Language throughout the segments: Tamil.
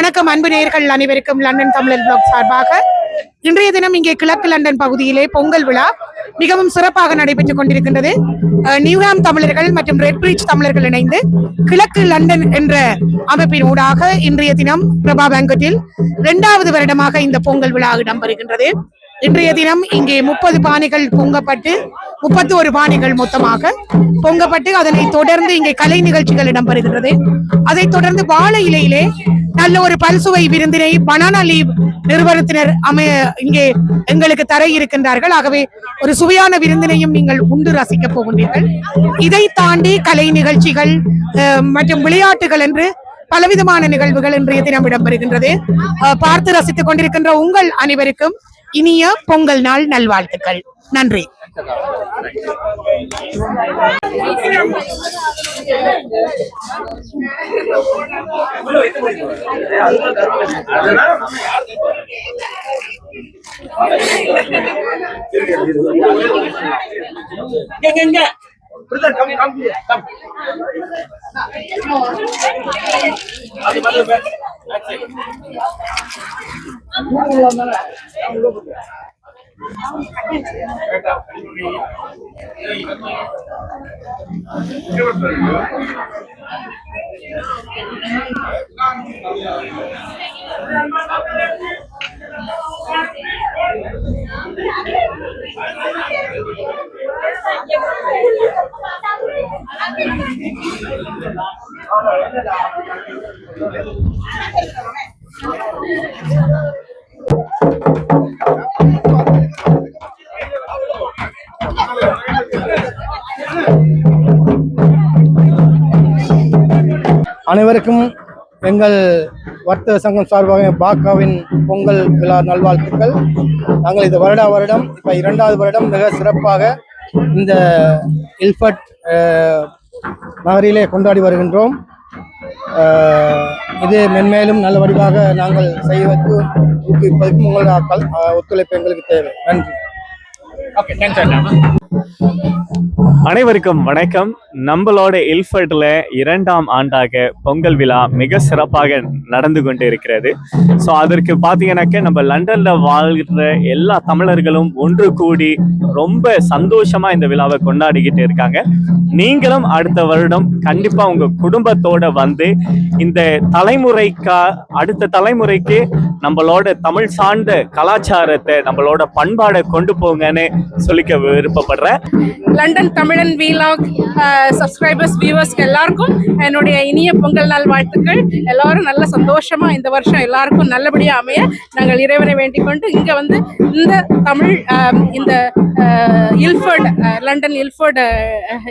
வணக்கம் அன்பு நேயர்கள் அனைவருக்கும் லண்டன் தமிழர் பிளாக் சார்பாக இன்றைய தினம் இங்கே கிழக்கு லண்டன் பகுதியிலே பொங்கல் விழா மிகவும் சிறப்பாக நடைபெற்றுக் கொண்டிருக்கின்றது. நியூஹாம் தமிழர்கள் மற்றும் ரெட் பிரிட்ஜ் தமிழர்கள் இணைந்து கிழக்கு லண்டன் என்ற அமைப்பின் ஊடாக இன்றைய தினம் பிரபா பேங்கட்டில் 2வது வருடமாக இந்த பொங்கல் விழா இடம்பெறுகின்றது. இன்றைய தினம் இங்கே 30 பானைகள் பொங்கப்பட்டு 31 பானைகள் மொத்தமாக பொங்கப்பட்டு அதனை தொடர்ந்து இங்கே கலை நிகழ்ச்சிகள் இடம்பெறுகின்றது. அதைத் தொடர்ந்து வாழை இலையிலே நல்ல ஒரு பல்சுவை விருந்தினை பனானா லீவ் நிறுவனத்தினர் இங்கே எங்களுக்கு தர இருக்கின்றார்கள். ஆகவே ஒரு சுவையான விருந்தினையும் நீங்கள் உண்டு ரசிக்க போகின்றீர்கள். இதை தாண்டி கலை நிகழ்ச்சிகள் மற்றும் விளையாட்டுகள் என்று பலவிதமான நிகழ்வுகள் இன்றைய தினம் இடம்பெறுகின்றது. பார்த்து ரசித்துக் கொண்டிருக்கின்ற உங்கள் அனைவருக்கும் இனிய பொங்கல் நாள் நல்வாழ்த்துக்கள். நன்றி. அனைவருக்கும் எங்கள் வர்த்தக சங்கம் சார்பாக பாக்காவின் பொங்கல் விழா நல்வாழ்த்துக்கள். நாங்கள் இந்த வருடம் இப்போ 2வது வருடம் மிக சிறப்பாக இந்த இல்ஃபர்ட் நகரிலே கொண்டாடி வருகின்றோம். இது மென்மேலும் நல்ல வடிவாக நாங்கள் செய்வதற்கு ஊக்குவிப்பதற்கும் உங்களோட ஒத்துழைப்பு எங்களுக்கு தேவை. நன்றி. அனைவருக்கும் வணக்கம். நம்மளோட இல்ஃபர்ட்ல 2ஆம் ஆண்டாக பொங்கல் விழா மிக சிறப்பாக நடந்து கொண்டு இருக்கிறது. ஸோ அதற்கு பார்த்தீங்கன்னாக்க நம்ம லண்டன்ல வாழ்கிற எல்லா தமிழர்களும் ஒன்று கூடி ரொம்ப சந்தோஷமா இந்த விழாவை கொண்டாடிக்கிட்டு இருக்காங்க. நீங்களும் அடுத்த வருடம் கண்டிப்பா உங்க குடும்பத்தோட வந்து இந்த அடுத்த தலைமுறைக்கு நம்மளோட தமிழ் சார்ந்த கலாச்சாரத்தை நம்மளோட பண்பாடை கொண்டு போங்கன்னு சொல்லிக்க விருப்பப்படுறேன். லண்டன் தமிழன் வீலாக் சப்ஸ்கிரைபர்ஸ் வியூவர்ஸ்க்கு எல்லாருக்கும் என்னுடைய இனிய பொங்கல் நாள் வாழ்த்துக்கள். எல்லாரும் நல்ல சந்தோஷமா இந்த வருஷம் எல்லாருக்கும் நல்லபடியா அமைய நாங்கள் இறைவனை வேண்டிக் கொண்டு இங்க வந்து இந்த தமிழ் இந்த இல்ஃபர்ட் லண்டன் இல்ஃபர்ட்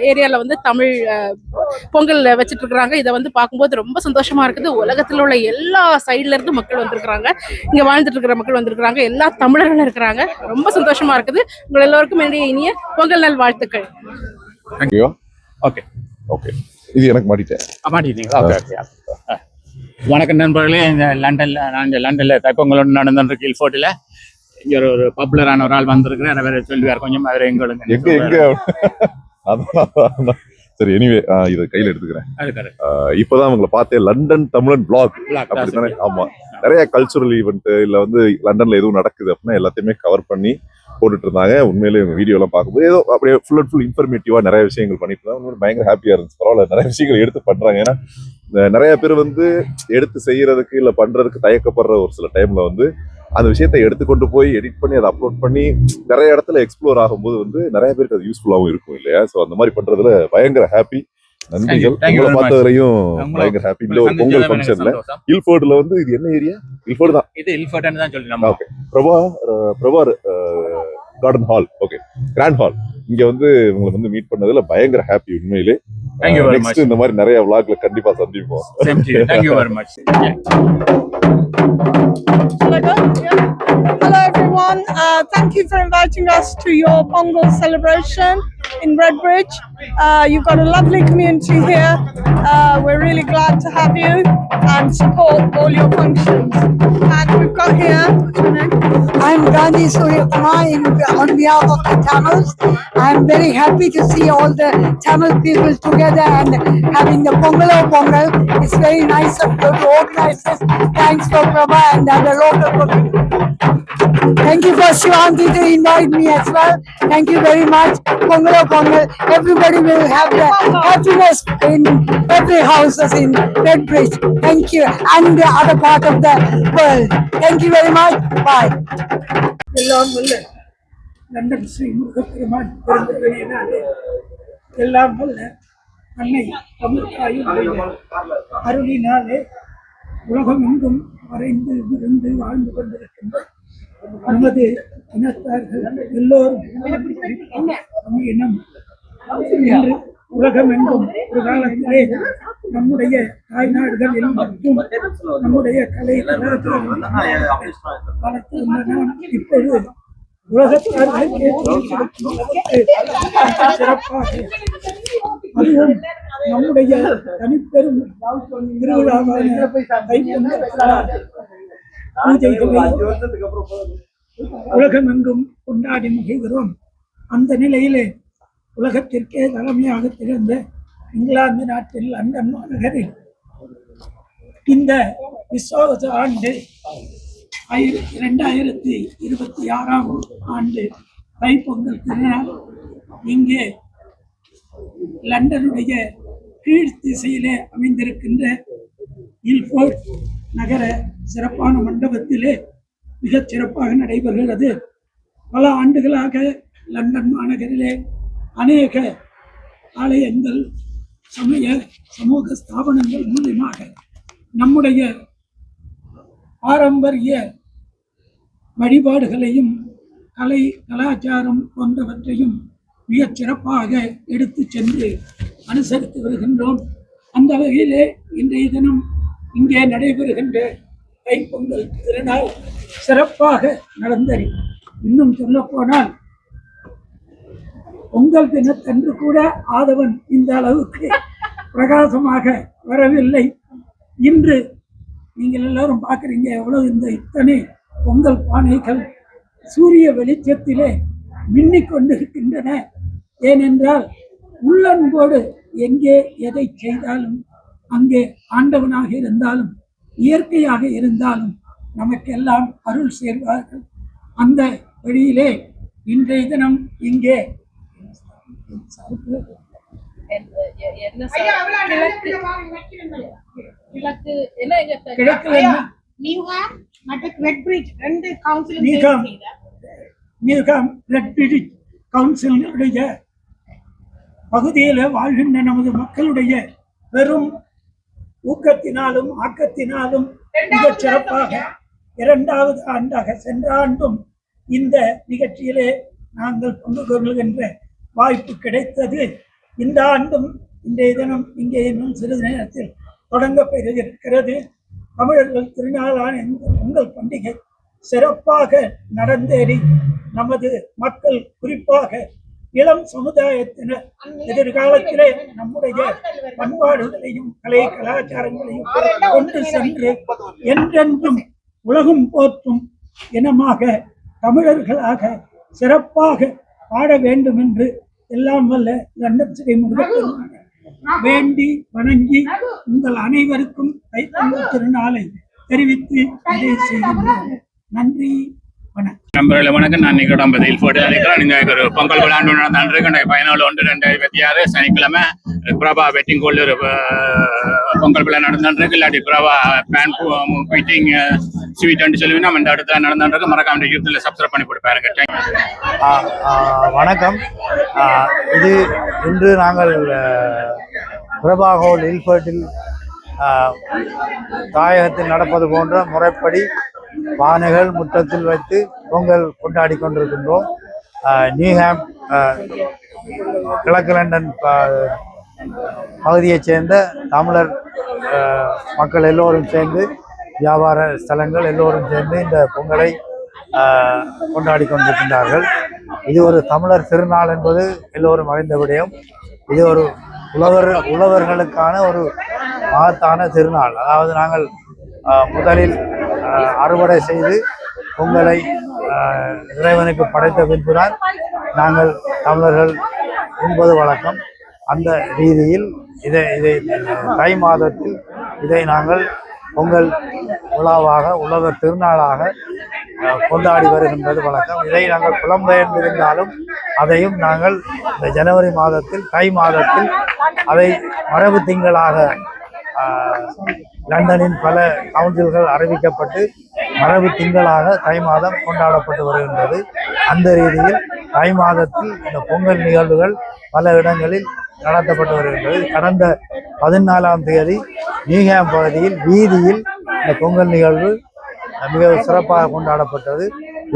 ஏரியால வந்து தமிழ் பொங்கல் வச்சுட்டு இருக்கிறாங்க. இதை வந்து பார்க்கும்போது ரொம்ப சந்தோஷமா இருக்குது. உலகத்தில் உள்ள எல்லா சைட்ல இருந்து மக்கள் வந்திருக்கிறாங்க, இங்க வாழ்ந்துட்டு இருக்கிற மக்கள் வந்திருக்கிறாங்க, எல்லா தமிழர்களும் இருக்கிறாங்க. ரொம்ப சந்தோஷமா இருக்குது. உங்கள் எல்லோருக்கும் என்னுடைய இனிய பொங்கல் நாள் வாழ்த்துக்கள். இது எனக்கு மாட்டிட்டீங்களா? வணக்கம் நண்பர்களே. இந்த லண்டன்ல தைப்பொங்கல் நடந்துருக்கு இல்ஃபோர்ட்ல. இங்க ஒரு பாப்புலரான ஒரு ஆள் வந்திருக்கிறேன். அவரை சொல்லுவார் கொஞ்சம். அவரை எங்க சரி, எனிவே இதை கையில எடுத்துக்கிறேன். இப்பதான் உங்களை பார்த்தேன், லண்டன் தமிழன் பிளாக் அப்படித்தானே? ஆமா, நிறைய கல்ச்சுரல் ஈவெண்ட் இல்ல வந்து லண்டன்ல எதுவும் நடக்குது அப்படின்னா எல்லாத்தையுமே கவர் பண்ணி போட்டுட்டு இருந்தாங்க. உண்மையிலே வீடியோ எல்லாம் பார்க்கும்போது ஏதோ அப்படியே ஃபுல் இன்ஃபர்மேட்டிவா நிறைய விஷயங்கள் பண்ணிட்டு இருந்தாங்க. பயங்கர ஹாப்பியா இருந்துச்சு. பரவாயில்ல, நிறைய விஷயங்கள் எடுத்து பண்றாங்க. ஏன்னா நிறைய பேர் வந்து எடுத்து செய்யறதுக்கு இல்ல பண்றதுக்கு தயக்கப்படுற ஒரு சில டைம்ல வந்து அந்த விஷயத்தை எடுத்துக்கொண்டு போய் எடிட் பண்ணி அதை அப்லோட் பண்ணி நிறைய இடத்துல எக்ஸ்ப்ளோர் ஆகும்போது வந்து நிறைய பேருக்கு அது யூஸ்ஃபுல்லாகவும் இருக்கும் இல்லையா? ஸோ அந்த மாதிரி பண்றதுல பயங்கர ஹாப்பி. நன்றிகள். உங்களை பார்த்ததுலையும் பயங்கர ஹாப்பி. இந்த ஒரு பொங்கல் ஃபங்க்ஷன்ல இல்ஃபோர்ட்ல வந்து இது என்ன ஏரியா? இல்ஃபோர்ட் தான். இது இல்ஃபோர்ட்னு தான் சொல்றோம். ஓகே, பிரபார் garden hall, okay, grand hall. இங்க வந்து உங்களை வந்து மீட் பண்ணதுல பயங்கர ஹாப்பி உண்மையிலே. நெக்ஸ்ட் இந்த மாதிரி நிறைய vlogல கண்டிப்பா சந்திப்போம். Thank you very much. Hello everyone, thank you for inviting us to your Pongal celebration. in Redbridge. You've got a lovely community here. We're really glad to have you and support all your functions. And we've got here, what's your name? I'm Gandhi Suryakumar on behalf of the Tamils. I'm very happy to see all the Tamil people together and having the Pongal. It's very nice of you to organize this. Thanks for Prabha and the local community. Thank you for Shivanti to invite me as well. Thank you very much. Pongal. Everybody will have the happiness in every house in Redbridge. Thank you. And the other part of the world. Thank you very much. Bye. எல்லாம் வல்ல லண்டன் ஸ்ரீ முருகப்பெருமான் பெருந்தகையினாலே எல்லாம் வல்ல அன்னை தமிழ்தாயுடைய அருளினாலே உலகமெங்கும் மறைந்து விருந்து வாழ்ந்து கொண்டிருக்கின்ற நமது இனத்தார்கள் எல்லோரும் தமிழ் இனம் என்று உலகமெங்கும் ஒரு காலத்திலே நம்முடைய தாய்நாடுகளில் மற்றும் நம்முடைய கலை கலாச்சாரம் இப்பொழுது உலகத்தார்களுக்கு சிறப்பாக அதுவும் நம்முடைய தனிப்பெரும் திருவிழாவான பூஜைகளை உலகமெங்கும் கொண்டாடி மகிழ்கிறோம். அந்த நிலையிலே உலகத்திற்கே தலைமையாக திகழ்ந்த இங்கிலாந்து நாட்டில் லண்டன் மாநகரில் இந்த விசுவாச ஆண்டு 2026ஆம் ஆண்டு தைப்பொங்கல் திருநாள் இங்கே லண்டனுடைய கீழ் திசையிலே அமைந்திருக்கின்ற இல்ஃபோர்ட் நகர சிறப்பான மண்டபத்திலே மிகச் சிறப்பாக நடைபெறுகிறது. பல ஆண்டுகளாக லண்டன் மாநகரிலே அநேக ஆலயங்கள் சமூக ஸ்தாபனங்கள் மூலமாக நம்முடைய பாரம்பரிய வழிபாடுகளையும் கலாச்சாரம் போன்றவற்றையும் மிகச் சிறப்பாக எடுத்து சென்று அனுசரித்து வருகின்றோம். அந்த வகையிலே இன்றைய தினம் இங்கே நடைபெறுகின்ற தைப்பொங்கல் திருநாள் சிறப்பாக நடந்தது. இன்னும் சொல்ல போனால் பொங்கல் தினத்தன்று கூட ஆதவன் இந்த அளவுக்கு பிரகாசமாக வரவில்லை. இன்று நீங்கள் எல்லாரும் பார்க்குறீங்க எவ்வளவு இத்தனை பொங்கல் பானைகள் சூரிய வெளிச்சத்திலே மின்னிக் கொண்டிருக்கின்றன. ஏனென்றால் உள்ளன்போடு எங்கே எதை செய்தாலும் அங்கே ஆண்டவனாக இருந்தாலும் இயற்கையாக இருந்தாலும் நமக்கெல்லாம் அருள் சேர்வார்கள். அந்த வழியிலே இன்றைய தினம் இங்கே கவுன்சிலுடைய பகுதியில் வாழ்கின்ற நமது மக்களுடைய பெரும் ஊக்கத்தினாலும் ஆக்கத்தினாலும் மிகச் சிறப்பாக 2வது ஆண்டாக சென்ற ஆண்டும் இந்த நிகழ்ச்சியிலே நாங்கள் பங்கு கொள்கின்ற வாய்ப்பு கிடைத்தது. இந்த ஆண்டும் இன்றைய தினம் இங்கே இன்னும் சிறிது நேரத்தில் தொடங்க பெறுகிறது. தமிழர்கள் திருநாளான இந்த பொங்கல் பண்டிகை சிறப்பாக நடந்தேறி நமது மக்கள் குறிப்பாக இளம் சமுதாயத்தினர் எதிர்காலத்திலே நம்முடைய பண்பாடுகளையும் கலாச்சாரங்களையும் கொண்டு சென்று என்றென்றும் உலகம் போற்றும் இனமாக தமிழர்களாக சிறப்பாக பாட வேண்டும் என்று எல்லாம் வல்ல லண்டன் ஸ்ரீ முருகப்பெருமானை வேண்டி வணங்கி உங்கள் அனைவருக்கும் தைப்பொங்கல் திருநாளை தெரிவித்து இதை செய்கின்றோம். நன்றி, வணக்கம். நண்பர்களே வணக்கம். நான் நிகழ்ச்சி இல்ஃபோர்ட் இருக்கிறேன். இந்த ஒரு பொங்கல் விழாண்டு நடந்திருக்கு. 14/1/2026 சனிக்கிழமை பிரபா வெட்டிங் கோல்டு ஒரு பொங்கல் விழா நடந்துருக்கு. இல்லாட்டி பிரபா பேன் குயிட்டிங் ஸ்வீட் சொல்லுவீங்கன்னா அந்த இடத்துல நடந்துருக்கு. மறக்காம யூடியூப்ல சப்ஸ்கிரைப் பண்ணி போட்டு பாருங்க. வணக்கம். இது இன்று நாங்கள் பிரபா ஹோல் இல்ஃபோர்ட்டில் தாயகத்தில் நடப்பது போன்ற முறைப்படி பானைகள் முற்றத்தில் வைத்து பொங்கல் கொண்டாடி கொண்டிருக்கின்றோம். நியூஹாம் கிழக்கு லண்டன் பகுதியைச் சேர்ந்த தமிழர் மக்கள் எல்லோரும் சேர்ந்து வியாபார ஸ்தலங்கள் எல்லோரும் சேர்ந்து இந்த பொங்கலை கொண்டாடி கொண்டிருக்கின்றார்கள். இது ஒரு தமிழர் திருநாள் என்பது எல்லோரும் அறிந்த விடயம். இது ஒரு உழவர்களுக்கான ஒரு மகத்தான திருநாள். அதாவது நாங்கள் முதலில் அறுவடை செய்து பொங்கலை இறைவனுக்கு படைத்த பின்புதான் நாங்கள் தமிழர்கள் உண்பது வழக்கம். அந்த ரீதியில் இதை தை மாதத்தில் இதை நாங்கள் பொங்கல் விழாவாக உழவர் திருநாளாக கொண்டாடி வருகின்றது வழக்கம். இதை நாங்கள் புலம்பெயர்ந்திருந்தாலும் அதையும் நாங்கள் இந்த ஜனவரி மாதத்தில் தை மாதத்தில் அதை மரபு திங்களாக லண்டனின் பல கவுன்சில்கள் அறிவிக்கப்பட்டு மரபு திங்களாக தை மாதம் கொண்டாடப்பட்டு வருகின்றது. அந்த ரீதியில் தை மாதத்தில் இந்த பொங்கல் நிகழ்வுகள் பல இடங்களில் நடத்தப்பட்டு வருகின்றது. கடந்த 14ஆம் தேதி நியூஹாம் பகுதியில் வீதியில் இந்த பொங்கல் நிகழ்வு மிக சிறப்பாக கொண்டாடப்பட்டது.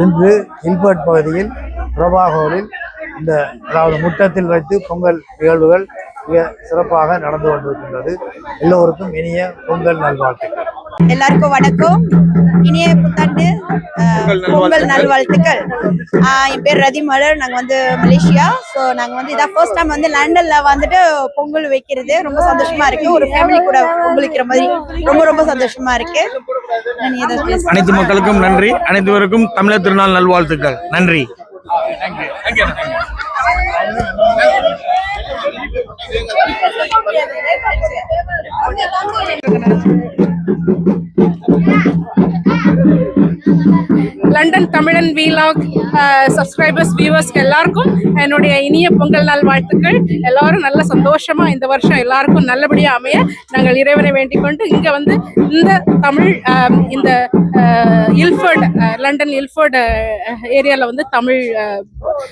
இன்று இல்பர்ட் பகுதியில் பிரபாகோலில் அதாவது முற்றத்தில் வைத்து பொங்கல் நிகழ்வுகள் மிக சிறப்பாக நடந்து கொண்டிருக்கின்றது. எல்லோருக்கும் இனிய பொங்கல் நல்வாழ்த்துக்கள். எல்லாருக்கும் வணக்கம். இனிய புத்தாண்டு பொங்கல் நல்வாழ்த்துக்கள். என் பேர் ரதி மலர். நாங்கள் வந்து மலேசியா. ஸோ நாங்கள் வந்து இதான் ஃபர்ஸ்ட் டைம் வந்து லண்டன்ல வந்துட்டு பொங்கல் வைக்கிறது ரொம்ப சந்தோஷமா இருக்கு. ஒரு ஃபேமிலி கூட பொங்கல் வைக்கிற மாதிரி ரொம்ப ரொம்ப சந்தோஷமா இருக்கு. அனைத்து மக்களுக்கும் நன்றி. அனைத்துவருக்கும் தமிழர் திருநாள் நல்வாழ்த்துக்கள். நன்றி. லண்டன் தமிழன் வீலாக் சப்ஸ்கிரைபர்ஸ் வியூவர்ஸ்க்கு எல்லாருக்கும் என்னுடைய இனிய பொங்கல் நாள் வாழ்த்துக்கள். எல்லாரும் நல்ல சந்தோஷமா இந்த வருஷம் எல்லாருக்கும் நல்லபடியா அமைய நாங்கள் இறைவனை வேண்டிக் கொண்டு இங்க வந்து இந்த தமிழ் இந்த இல்ஃபர்ட் லண்டன் இல்ஃபர்ட் ஏரியால வந்து தமிழ்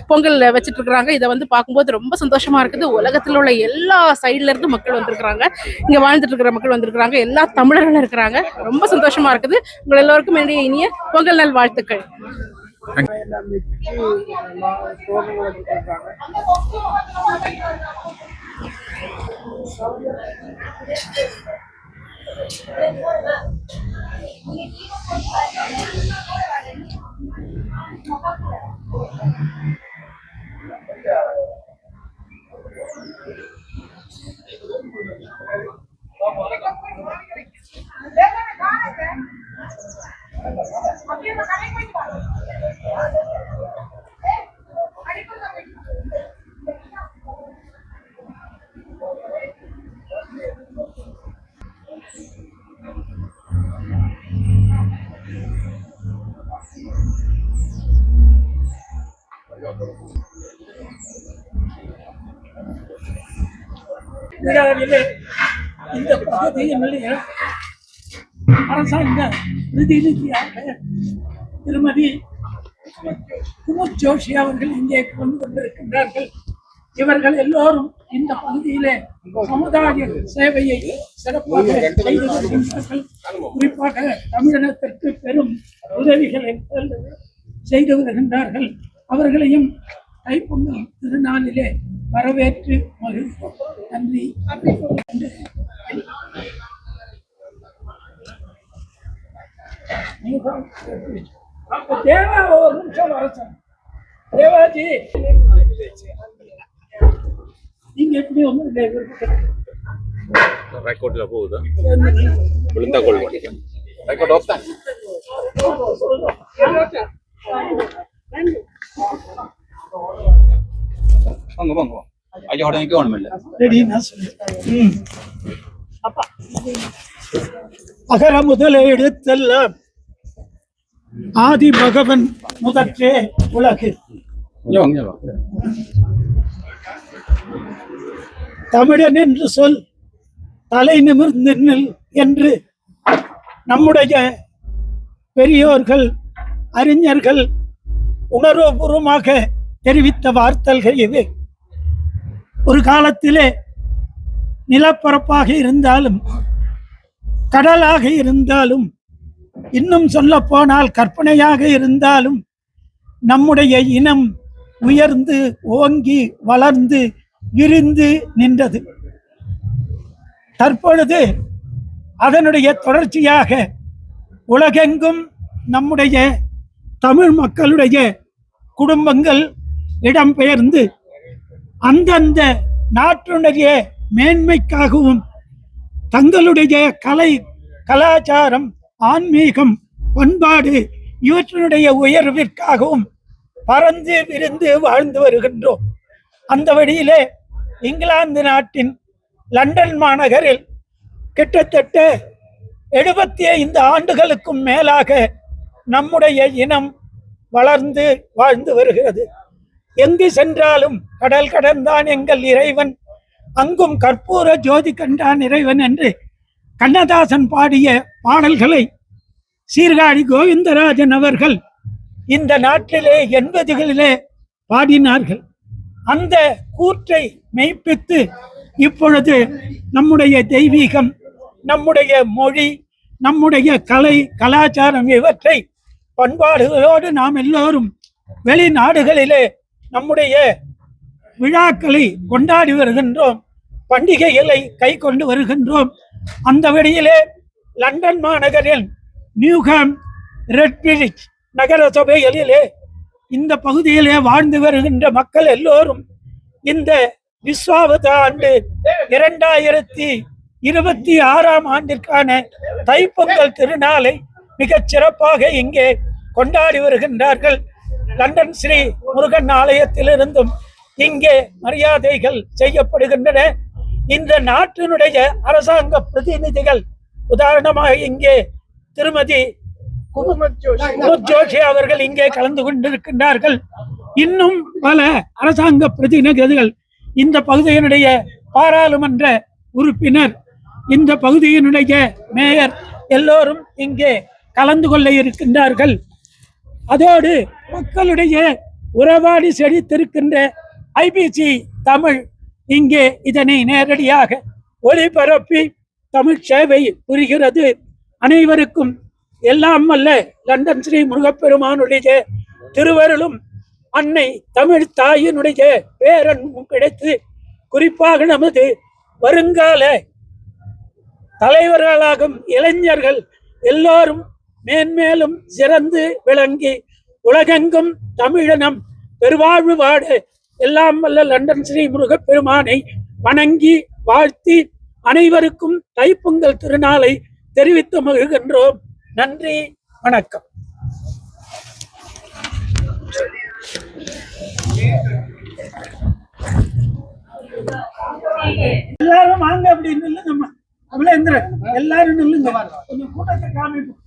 பொங்கல் வச்சுட்டு இருக்கிறாங்க. இதை வந்து பார்க்கும்போது ரொம்ப சந்தோஷமா இருக்குது. உலகத்தில் உள்ள எல்லா சைட்ல இருந்து மக்கள் வந்திருக்கிறாங்க. இங்க வாழ்ந்துட்டு இருக்கிற மக்கள் வந்திருக்கிறாங்க. எல்லா தமிழர்களும் இருக்கிறாங்க. ரொம்ப சந்தோஷமா இருக்குது. உங்கள் எல்லோருக்கும் என்னுடைய இனிய பொங்கல் நாள் வாழ்த்துக்கள். இந்த பகுதியினுடைய அரசாங்க பிரதிநிதியாக திருமதி குமுத் ஜோஷி அவர்கள் இங்கே வந்து கொண்டிருக்கின்றார்கள். இவர்கள் எல்லோரும் இந்த பகுதியிலே சமுதாய சேவையை சிறப்பாக செய்து வருகின்றார்கள். குறிப்பாக தமிழினத்திற்கு பெரும் உதவிகளை செய்து வருகின்றார்கள். அவர்களையும் தைப்பொங்கல் திருநாளிலே வரவேற்று மகிழ்வோம். நன்றி. தேவா ஒரு நிமிஷம் வரச்சோம். தேவாஜி நீங்க எப்படி வந்து ரெக்கார்ட்ல போகுதா? விழுந்தா கோல் பண்ணிக்கலாம். ரெக்கார்ட் ஆஃப் தான். வாங்க வாங்க வாங்க. ஐயா உடனே ஒண்ணுமில்ல. ரெடி நான் சொல்றேன். அப்பா அகர முதல எடுத்தெல்லாம் ஆதி பகவன் முதற்றே உலகு. தமிழன் என்று சொல் தலை நிமிர்ந்து நில் என்று நம்முடைய பெரியோர்கள் அறிஞர்கள் உணர்வுபூர்வமாக தெரிவித்த வார்த்தைகள் இது. ஒரு காலத்திலே நிலப்பரப்பாக இருந்தாலும் கடலாக இருந்தாலும் இன்னும் சொல்ல போனால் கற்பனையாக இருந்தாலும் நம்முடைய இனம் உயர்ந்து ஓங்கி வளர்ந்து விரிந்து நின்றது. தற்பொழுது அதனுடைய தொடர்ச்சியாக உலகெங்கும் நம்முடைய தமிழ் மக்களுடைய குடும்பங்கள் இடம்பெயர்ந்து அந்தந்த நாட்டினுடைய மேன்மைக்காகவும் தங்களுடைய கலை, கலாச்சாரம், ஆன்மீகம், பண்பாடு இவற்றினுடைய உயர்விற்காகவும் பறந்து விரிந்து வாழ்ந்து வருகின்றோம். அந்த வழியிலே இங்கிலாந்து நாட்டின் லண்டன் மாநகரில் கிட்டத்தட்ட 75 ஆண்டுகளுக்கும் மேலாக நம்முடைய இனம் வளர்ந்து வாழ்ந்து வருகிறது. எங்கு சென்றாலும் கடல் கடந்தான் எங்கள் இறைவன், அங்கும் கற்பூர ஜோதி கண்டான் இறைவன் என்று கண்ணதாசன் பாடிய பாடல்களை சீர்காழி கோவிந்தராஜன் அவர்கள் இந்த நாட்டிலே 80களிலே பாடினார்கள். அந்த கூற்றை மெய்ப்பித்து இப்பொழுது நம்முடைய தெய்வீகம், நம்முடைய மொழி, நம்முடைய கலை, கலாச்சாரம் இவற்றை பண்பாடுகளோடு நாம் எல்லோரும் வெளிநாடுகளிலே நம்முடைய விழாக்களை கொண்டாடி வருகின்றோம், பண்டிகைகளை கை கொண்டு வருகின்றோம். அந்த வழியிலே லண்டன் மாநகரில் நியூஹாம், ரெட்பிரிட்ஜ் நகர சபைகளிலே இந்த பகுதியிலே வாழ்ந்து வருகின்ற மக்கள் எல்லோரும் இந்த விஸ்வாவத ஆண்டு 2026 ஆண்டிற்கான தைப்பொங்கல் திருநாளை மிகச் சிறப்பாக இங்கே கொண்டாடி வருகின்றார்கள். லண்டன் ஸ்ரீ முருகன் ஆலயத்திலிருந்தும் இங்கே மரியாதைகள் செய்யப்படுகின்றன. இந்த நாட்டினுடைய அரசாங்க பிரதிநிதிகள், உதாரணமாக இங்கே திருமதி ஜோஷி அவர்கள் இங்கே கலந்து கொண்டிருக்கின்றார்கள். இன்னும் பல அரசாங்க பிரதிநிதிகள், இந்த பகுதியினுடைய பாராளுமன்ற உறுப்பினர், இந்த பகுதியினுடைய மேயர் எல்லோரும் இங்கே கலந்து கொள்ள இருக்கின்றார்கள். அதோடு மக்களுடைய உறவாடி செழித்திருக்கின்ற ஐபிசி தமிழ் இங்கே இதனை நேரடியாக ஒளிபரப்பி தமிழ் சேவை புரிகிறது. அனைவருக்கும் எல்லாம் வல்ல லண்டன் ஸ்ரீ முருகப்பெருமானுடைய திருவருளும் அன்னை தமிழ் தாயினுடைய பேரன்பும் கிடைத்து, குறிப்பாக நமது வருங்கால தலைவர்களாகும் இளைஞர்கள் எல்லோரும் மேன்மேலும் சிறந்து விளங்கி உலகெங்கும் தமிழனம் பெருவாழ்வு வாட எல்லாம் வல்ல லண்டன் ஸ்ரீ முருகப்பெருமானை வணங்கி வாழ்த்தி அனைவருக்கும் தைப்பொங்கல் திருநாளை தெரிவித்து மகிழ்கின்றோம். நன்றி, வணக்கம். எல்லாரும் வாங்க, அப்படி நில்லுங்க. அமலேந்திரன் எல்லாரும் நில்லுங்க, கொஞ்சம் கூட்டத்தை காமிப்போம்.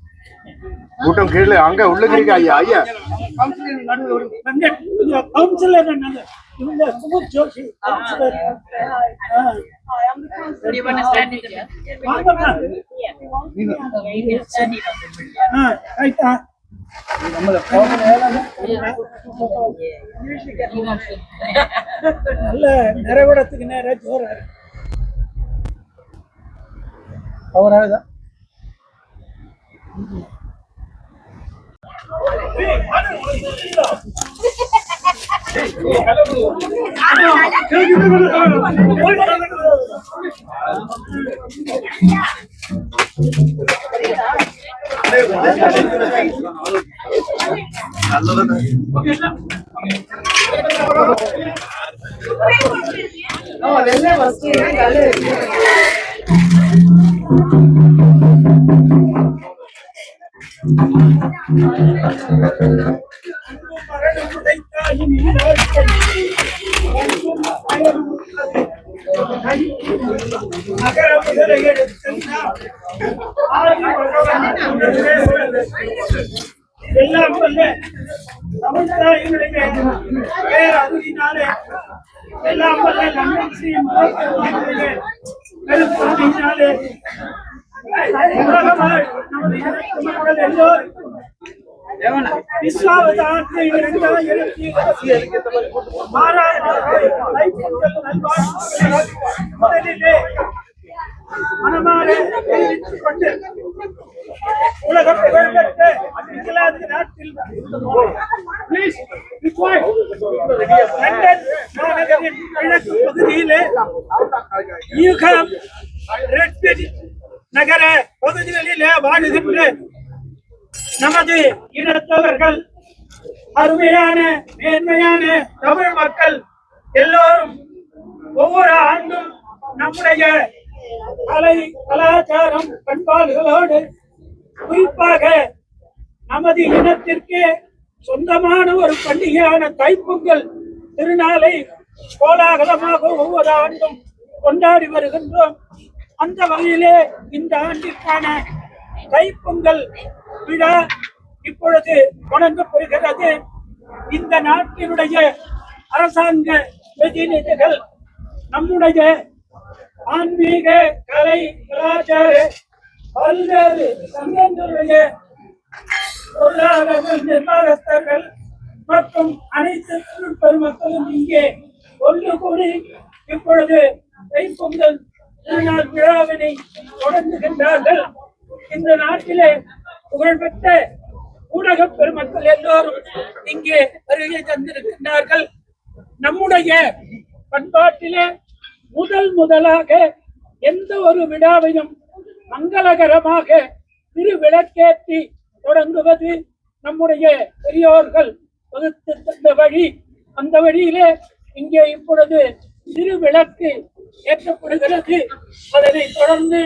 கூட்டம் கீழே அங்க உள்ள இருக்கு. ஐயா ஐயா கவுன்சிலர் இவங்க சுமுத் ஜோஷி கவுன்சிலர். நல்ல நிறைவிடத்துக்கு நேர ஜோராரு அவராக எல்லாம் தமிழ்நாடு பேரறிவினாலே எல்லாம் லண்டன் ஸ்ரீ பெருமையினாலே நமது எல்லோருக்கும் விஸ்வாவத ஆண்டு 2026 முதலிலே மனமாற தெரிவித்துக் கொண்டு உலக புகழ்பெற்ற இங்கிலாந்து நாட்டில் லண்டன் மாநகரின் கிழக்கு பகுதியிலே நியூஹாம், ரெட்பிரிட்ஜ் நகர பகுதிகளிலே வாழுகின்ற நமது இனத்தவர்கள் அருமையான மேன்மையான தமிழ் மக்கள் எல்லோரும் ஒவ்வொரு ஆண்டும் நம்முடைய கலை கலாச்சாரம் பண்பாடுகளோடு குறிப்பாக நமது இனத்திற்கு சொந்தமான ஒரு பண்டிகையான தைப்பொங்கல் திருநாளை கோலாகலமாக ஒவ்வொரு ஆண்டும் கொண்டாடி வருகின்றோம். அந்த வகையிலே இந்த ஆண்டிற்கான தைப்பொங்கல் விழா இப்பொழுது தொடங்கப்பெறுகிறது. இந்த நாட்டினுடைய அரசாங்க பிரதிநிதிகள் நம்முடைய ஆன்மீக கலை கலாச்சார பல்வேறு சங்கங்களுடைய பொருளாளர்கள் நிர்வாகஸ்தர்கள் மற்றும் அனைத்து பெருமக்களும் இங்கே ஒன்று கூடி இப்பொழுது தைப்பொங்கல் திருநாள் விழாவினை தொடங்குகின்றார்கள். இந்த நாட்டிலே புகழ்பெற்ற ஊடக பெருமக்கள் எல்லோரும் இங்கே வருகை தந்திருக்கின்றார்கள். நம்முடைய பண்பாட்டிலே முதலாக எந்த ஒரு விழாவையும் மங்களகரமாக திருவிளக்கேற்றி தொடங்குவது நம்முடைய பெரியோர்கள் வகுத்து தந்த வழி. அந்த வழியிலே இங்கே இப்பொழுது திருவிளக்கு ஏற்றப்படுகிறது. அதனை தொடர்ந்து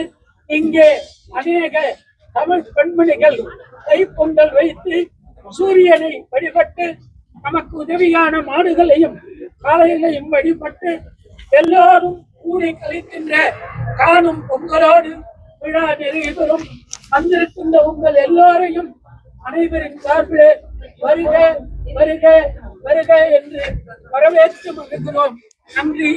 இங்கே அநேக தமிழ் பெண்மணிகள் தைப்பொங்கல் வைத்து சூரியனை வழிபட்டு நமக்கு உதவியான மாடுகளையும் காளைகளையும் வழிபட்டு எல்லோரும் கூடி கழிக்கின்ற காணும் பொங்கலோடு விழா நிறைவேறும். வந்திருக்கின்ற உங்கள் எல்லோரையும் அனைவரின் சார்பிலே வருக வருக வருக என்று வரவேற்று மகிழ்கிறோம். நன்றி.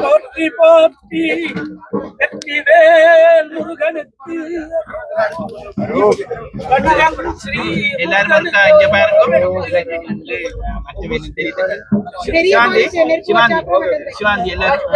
போற்றி போற்றி வெற்றிவேல் முருகனுக்கு. எல்லாரும் இங்க பாருங்க. சிவாந்தி எல்லாரும்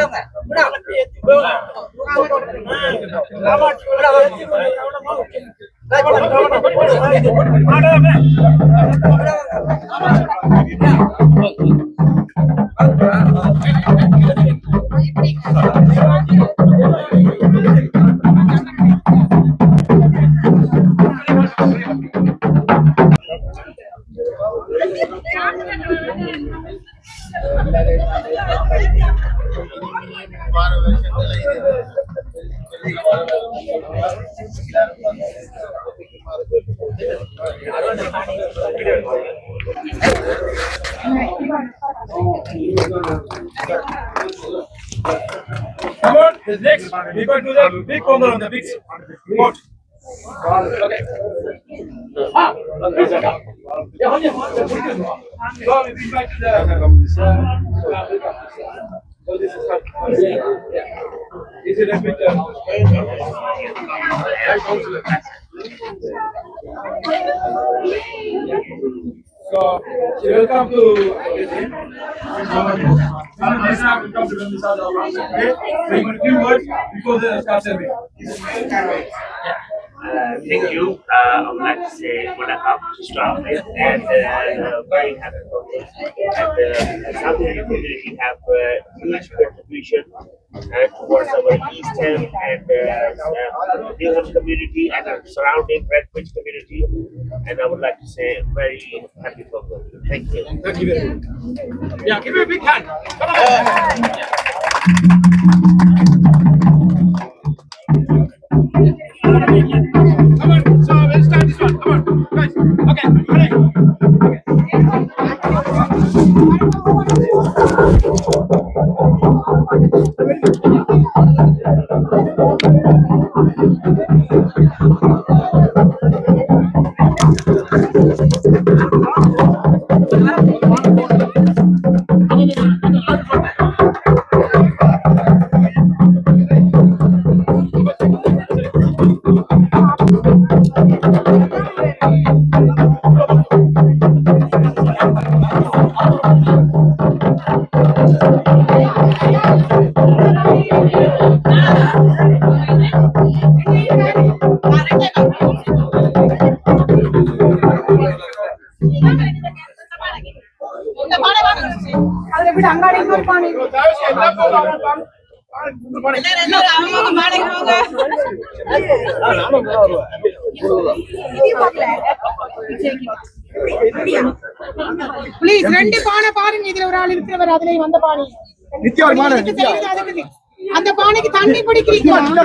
Next, we're going to the big pongal on the big pot. Okay. So we bring back to the. So this is it a picture? So welcome to. Thank you. I would like to say welcome to Strawberry and very happy for this. And South Indian community have huge contribution towards our eastern and Newham community and our surrounding Redbridge community. And I would like to say very happy for them. Thank you. Thank you very much. Yeah, give me a big hand. Come on, so let's start this one. Come on, guys. Okay, ready? Please 2 பானை பாருங்க. இதுல ஒரு ஆள் இருக்கிறவர் அதுலயும் வந்த பானை அந்த பானைக்கு தண்ணி குடிக்கிறீங்களா?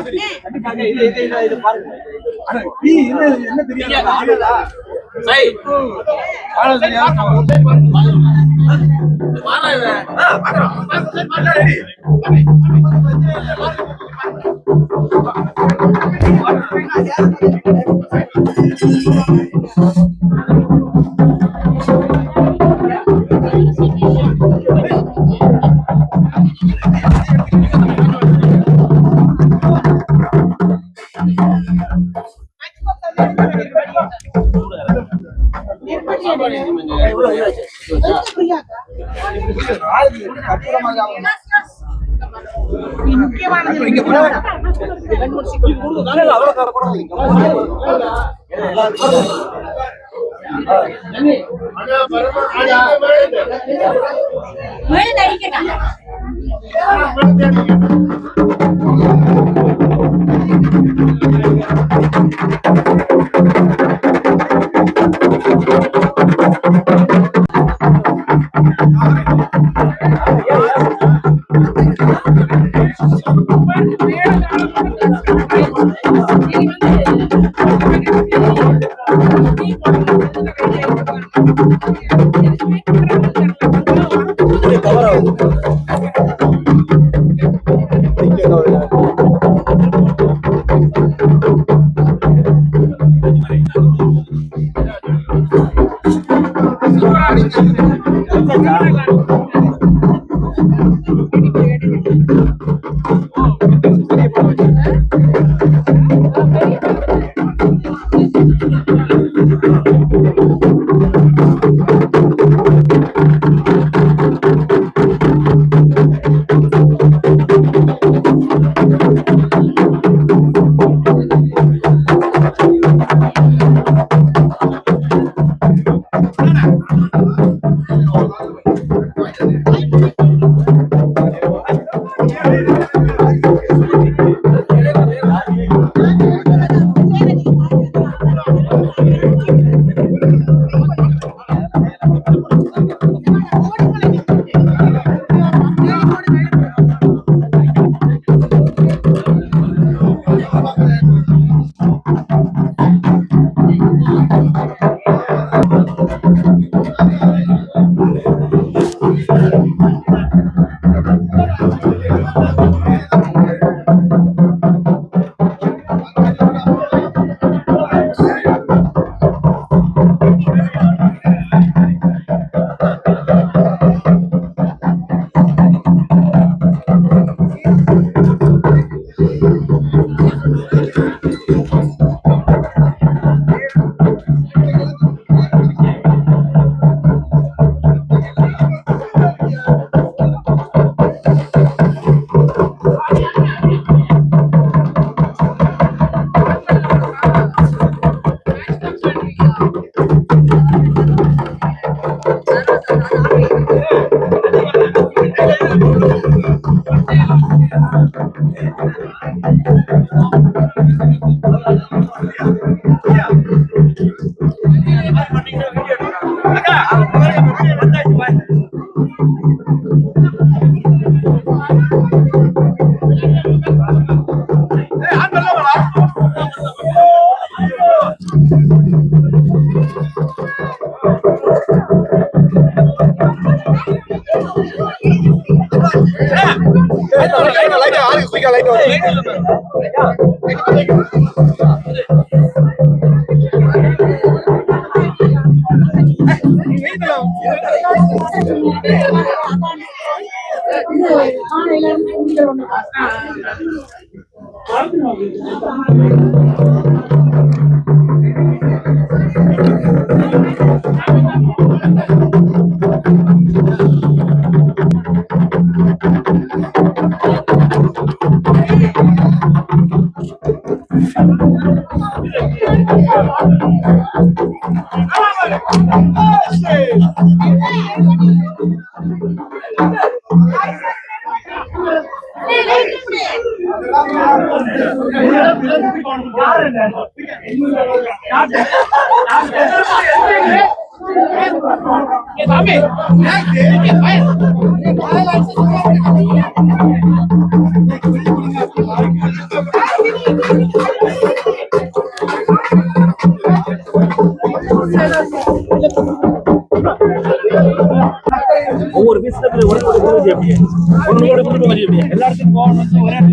ஒவ்வொரு பிசினஸ் எல்லாருக்கும் போகணும் ஒரே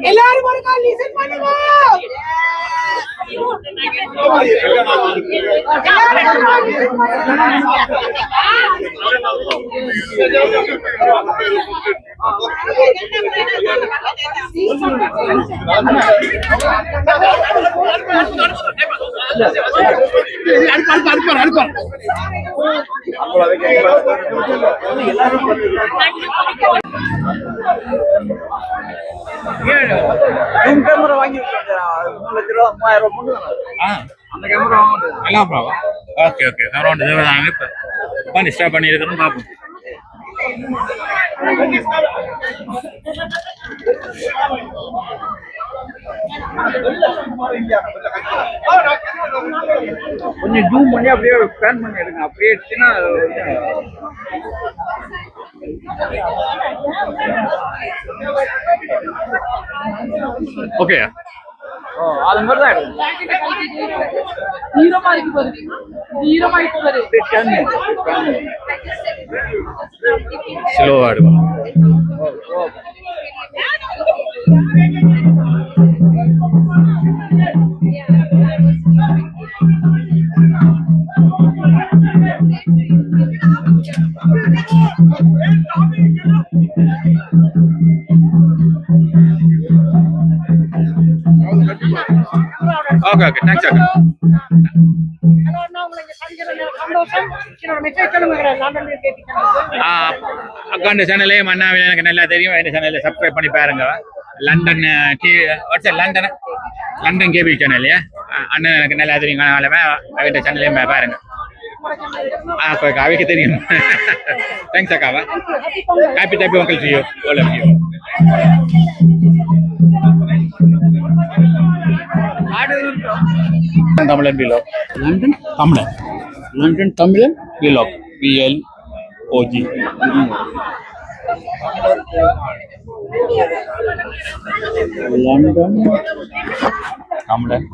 எல்லாரும் ஒரு கால் லிசன் பண்ணுங்க. கேமரா வாங்கி அந்த கேமரா எல்லாம் ப்ராவா ஓகே ஓகே அரௌண்ட் தேவதாங்க இப்போ ஸ்டாப் பண்ணியிருக்கிறோம் பார்ப்போம். கொஞ்சம் ஜூம் பண்ணி அப்படியே ஸ்கேன் பண்ணி எடுங்க. அப்படியே எடுத்துன்னா ஓகே அது மாதிரி தான் எடுக்கும். ஸ்லோவாக எடுக்கும். ஓகே ஓகே தேங்க்ஸ் அக்கா. அக்காண்ட சேனலே மன்னாவில் எனக்கு நல்லா தெரியும். இந்த சேனலில் சப்ஸ்கிரைப் பண்ணி பாருங்க. லண்டன் லண்டன் கேபிள் சேனல் அண்ணன் எனக்கு நல்லா தெரியும். அவன் சேனலையும் பாருங்க. அவைக்கு தெரியும். தேங்க்ஸ் அக்காவா. ஹாப்பி டைப் உங்கள் to you all of you. Tamilan vlog. London Tamilan vlog VLOG. London Tamilan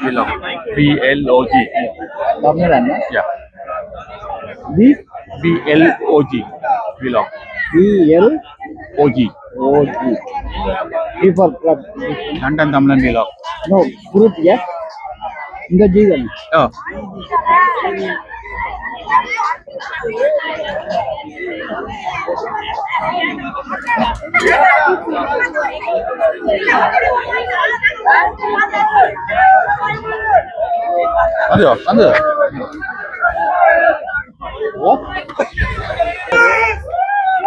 vlog VLOG. Tamilan VLOG vlog VLOG. London Tamilan vlog. No group இந்த ஜீவன் அதையா அந்த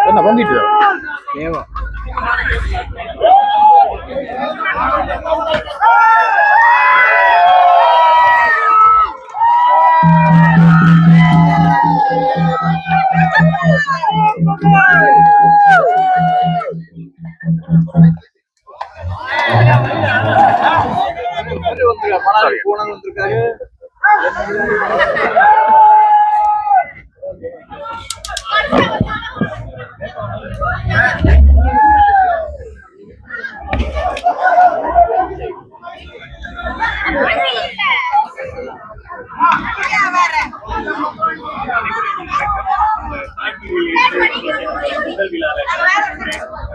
என்ன பண்ணிட்டு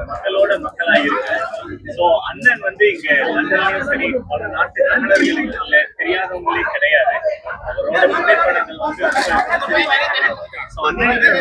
மக்களோட மக்களா இருக்கு. ஸோ அண்ணன் வந்து இங்க லண்டன்லயும் சரி பல நாட்டு தமிழர்களுக்கு தெரியாதவங்களே கிடையாது. அவரோட புகைப்படங்கள் வந்து ஸோ அண்ணனுக்கு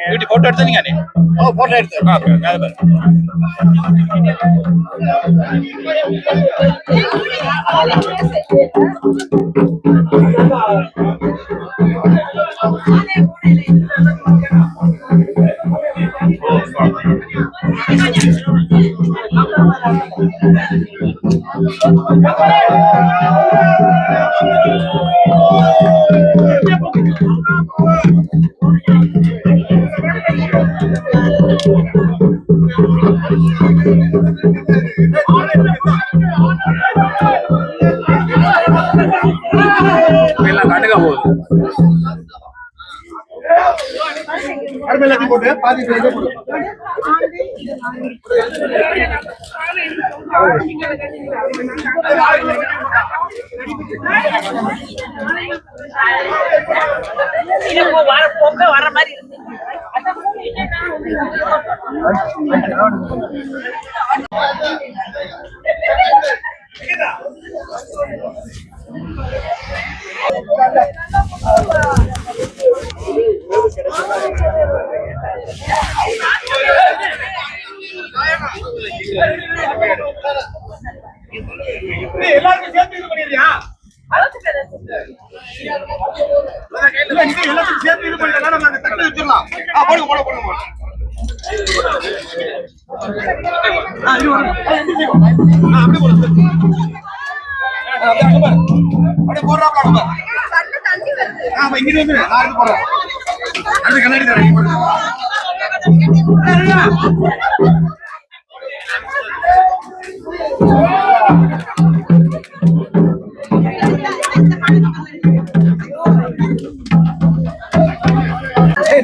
நிகழ்வு போட்டோ எடுத்து நீங்க போட்டோ எடுத்து கண்டுக்க போகுது போட்டு பாதி வர மாதிரி எல்லாருக்கும் சேர்த்து இது பண்ணிடுறியா?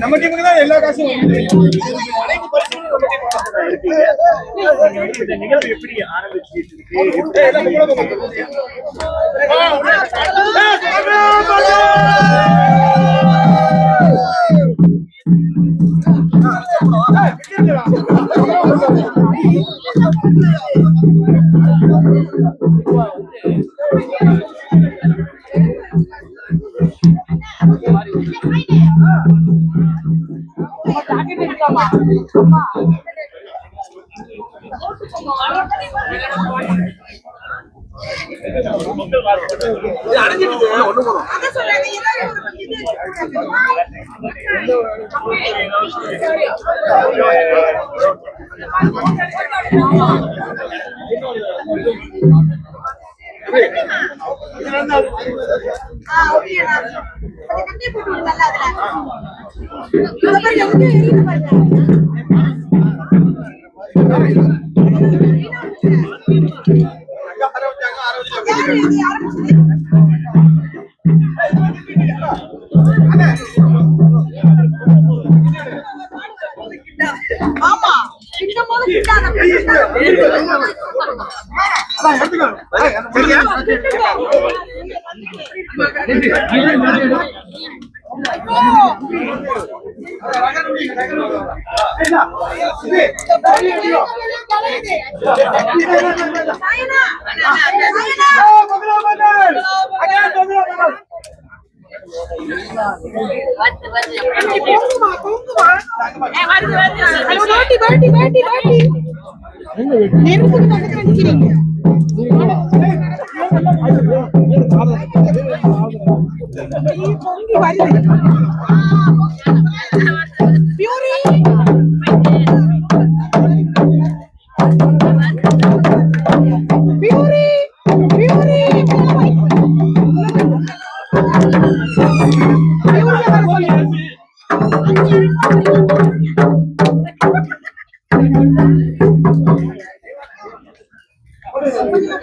நம்ம டீமுக்கு தான் எல்லா காசும் இந்த நிகழ்வு எப்படி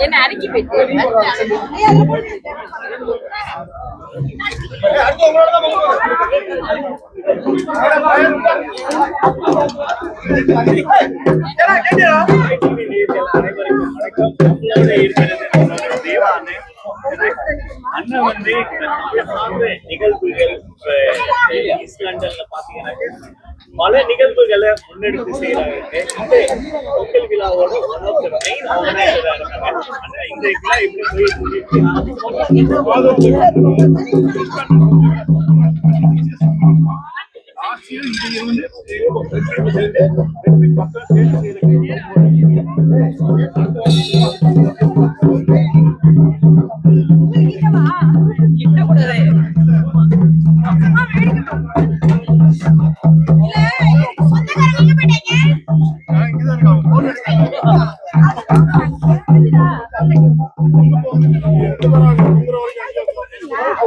என்ன அரைக்கி போயிட்டு அண்ணன் வந்து நிகழ்வுகள் ஈஸ்ட் லண்டன்ல பாத்தீங்கன்னா பல நிகழ்வுகளை முன்னெடுத்து செய்யறாங்க. பொங்கல் விழாவோட மெயின் ஆர்கனைசரா இருக்காங்க. இந்த விழா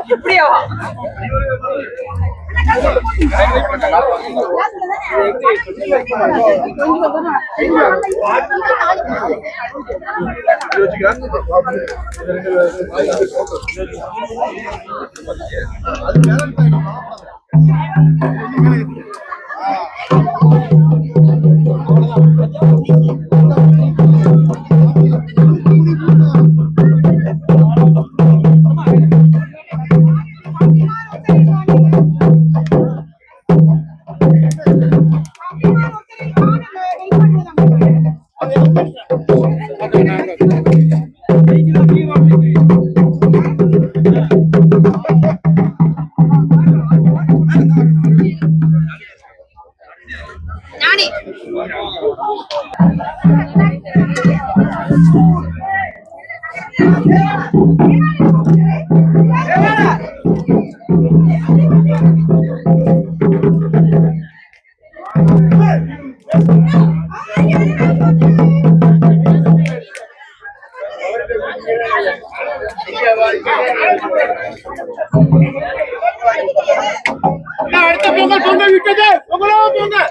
எப்படி நானே அடுத்த பொங்கல் பொங்கல் விட்டது பொங்கலோ பொங்கல்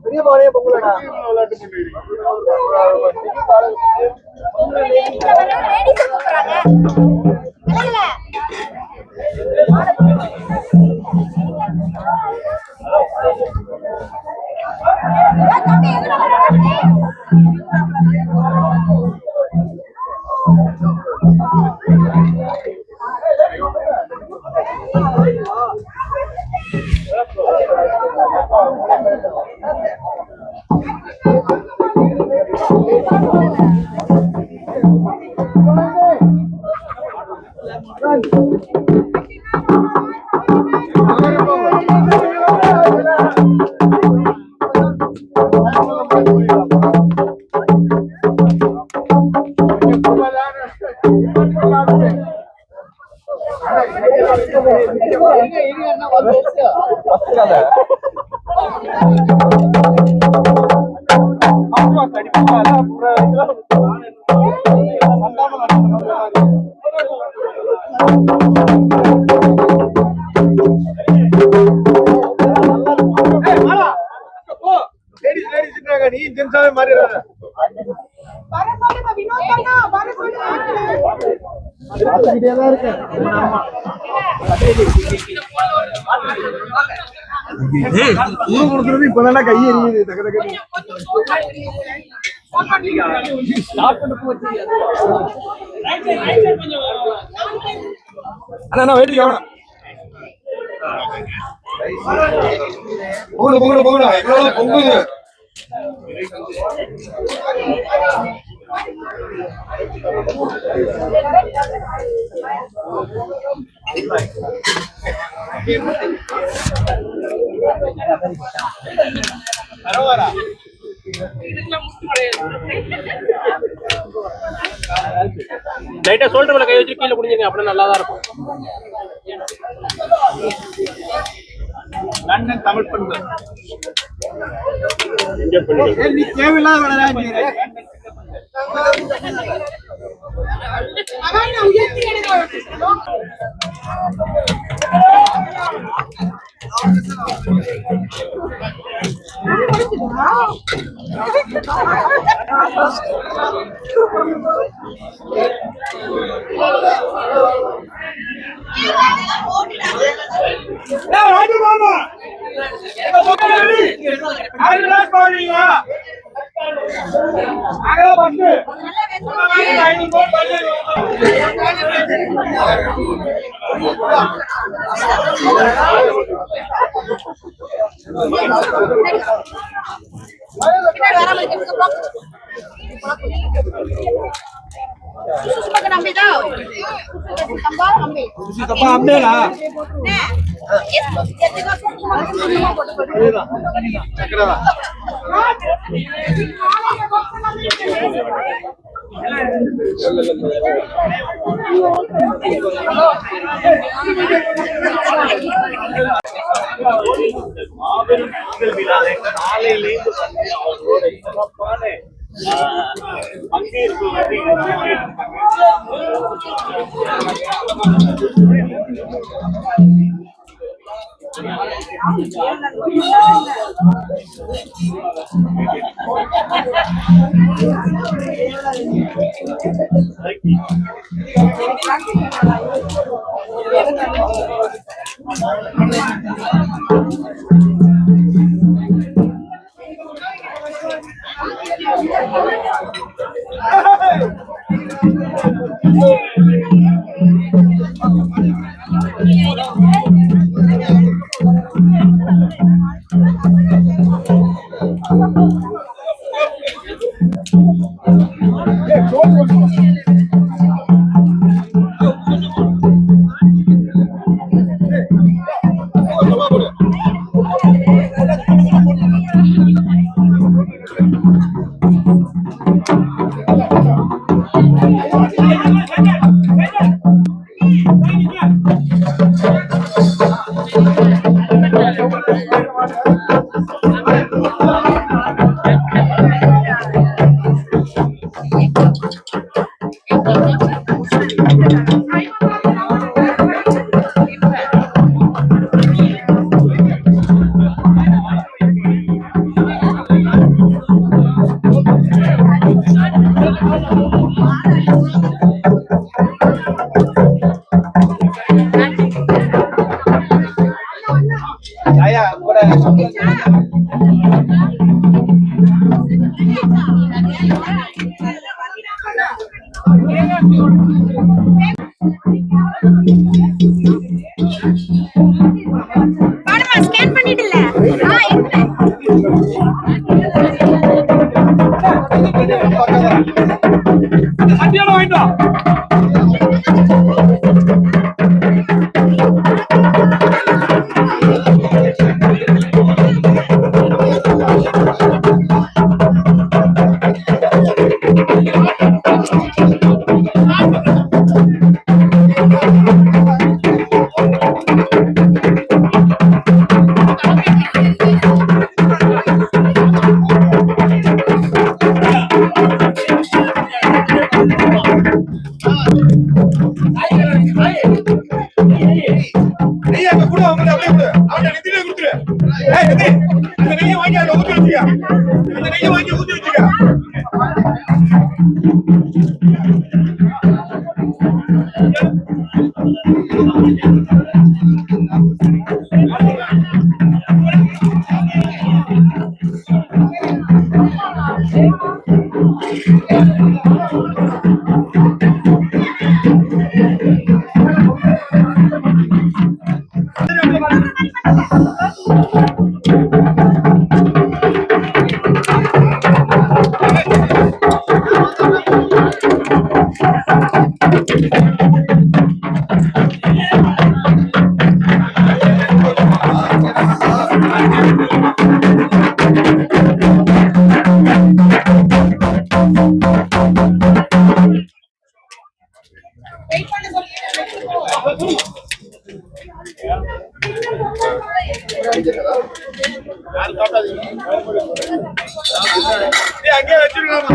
பெரிய பானையே பொங்கலடா. நீ ஜென்ஸாவே மாறிடாத. இப்பதான் கை எரியுது. அண்ணா வெயிட் கவனம். பொங்கல் பொங்கல் பொங்கல் பொங்குது. லைட்டா சோல்டர்ல கை வச்சு கீழே குடிஞ்சிருங்க, அப்படியே நல்லா தான் இருக்கும். லண்டன் தமிழ் பெண்கள் நீ தேவையில்லாத வேலை ambil lah. ஸ்கேன் பண்ணிடல. சத்தியான வாங்கிட்டோம். அங்கே வச்சிருக்காமா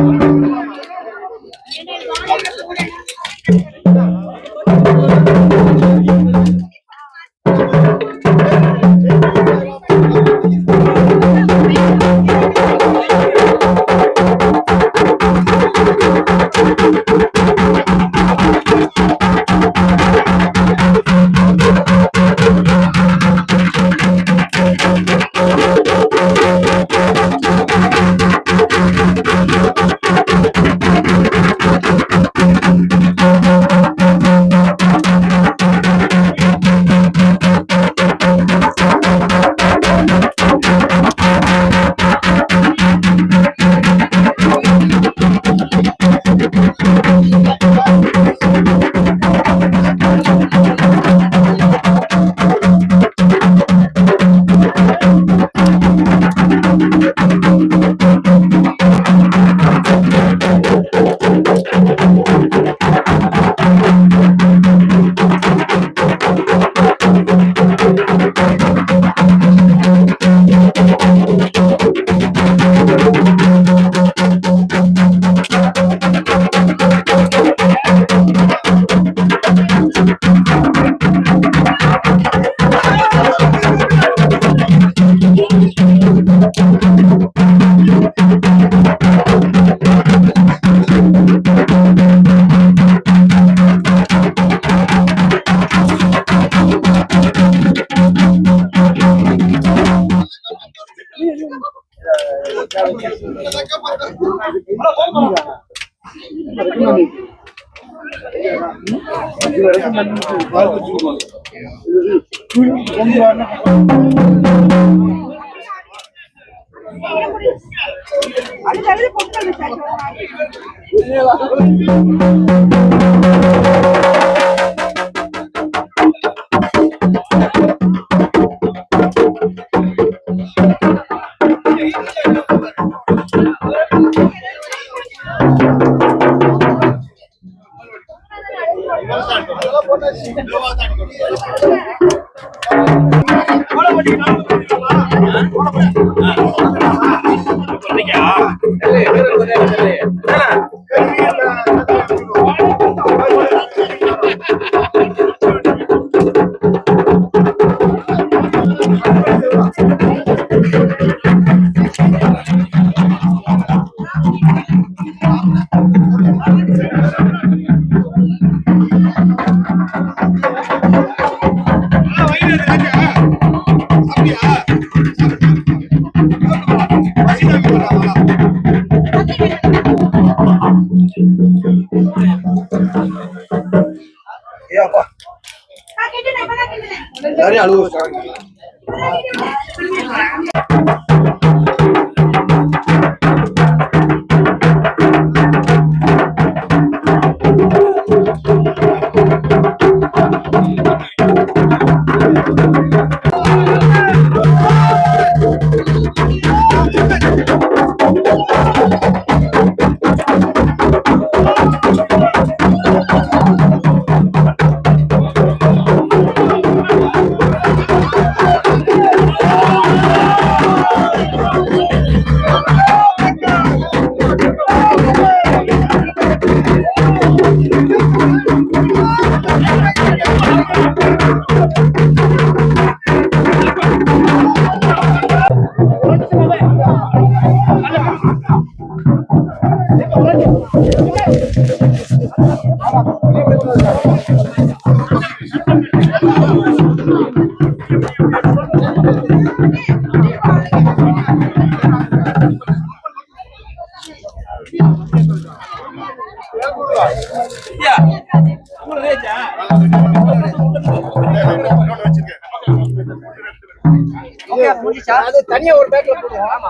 தனியா ஒரு பேக்ல போடுவோம்.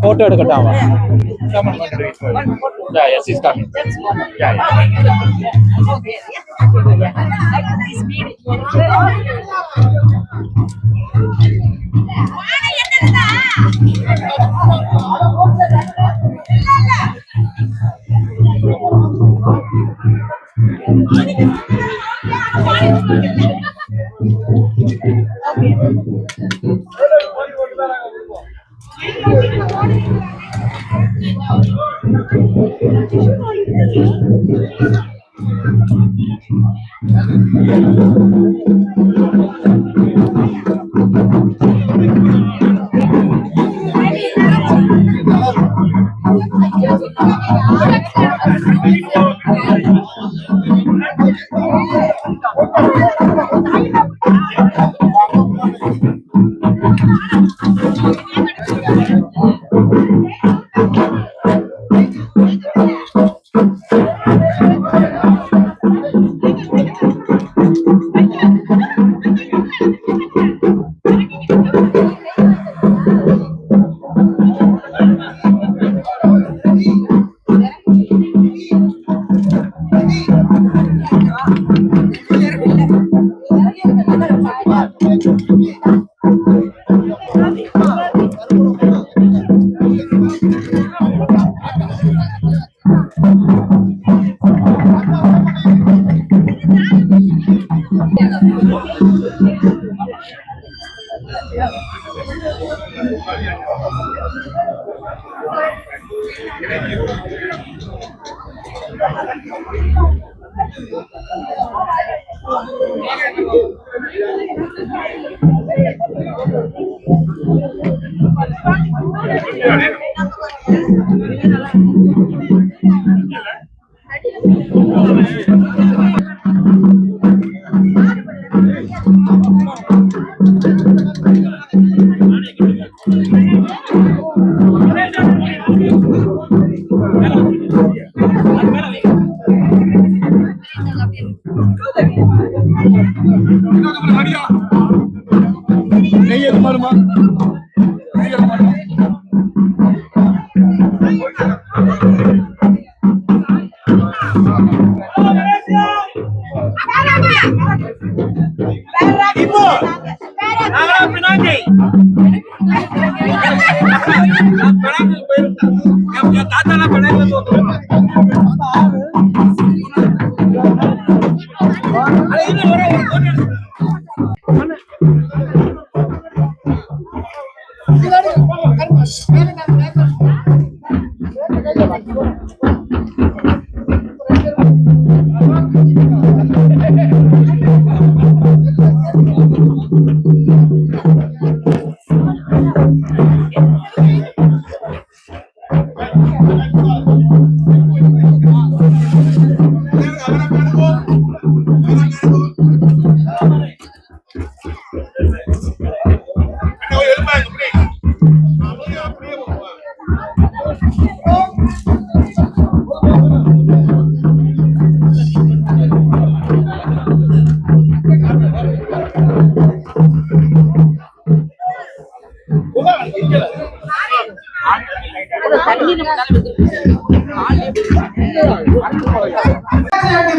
போட்டோ எடுக்கட்டாமா? Yes, he's coming.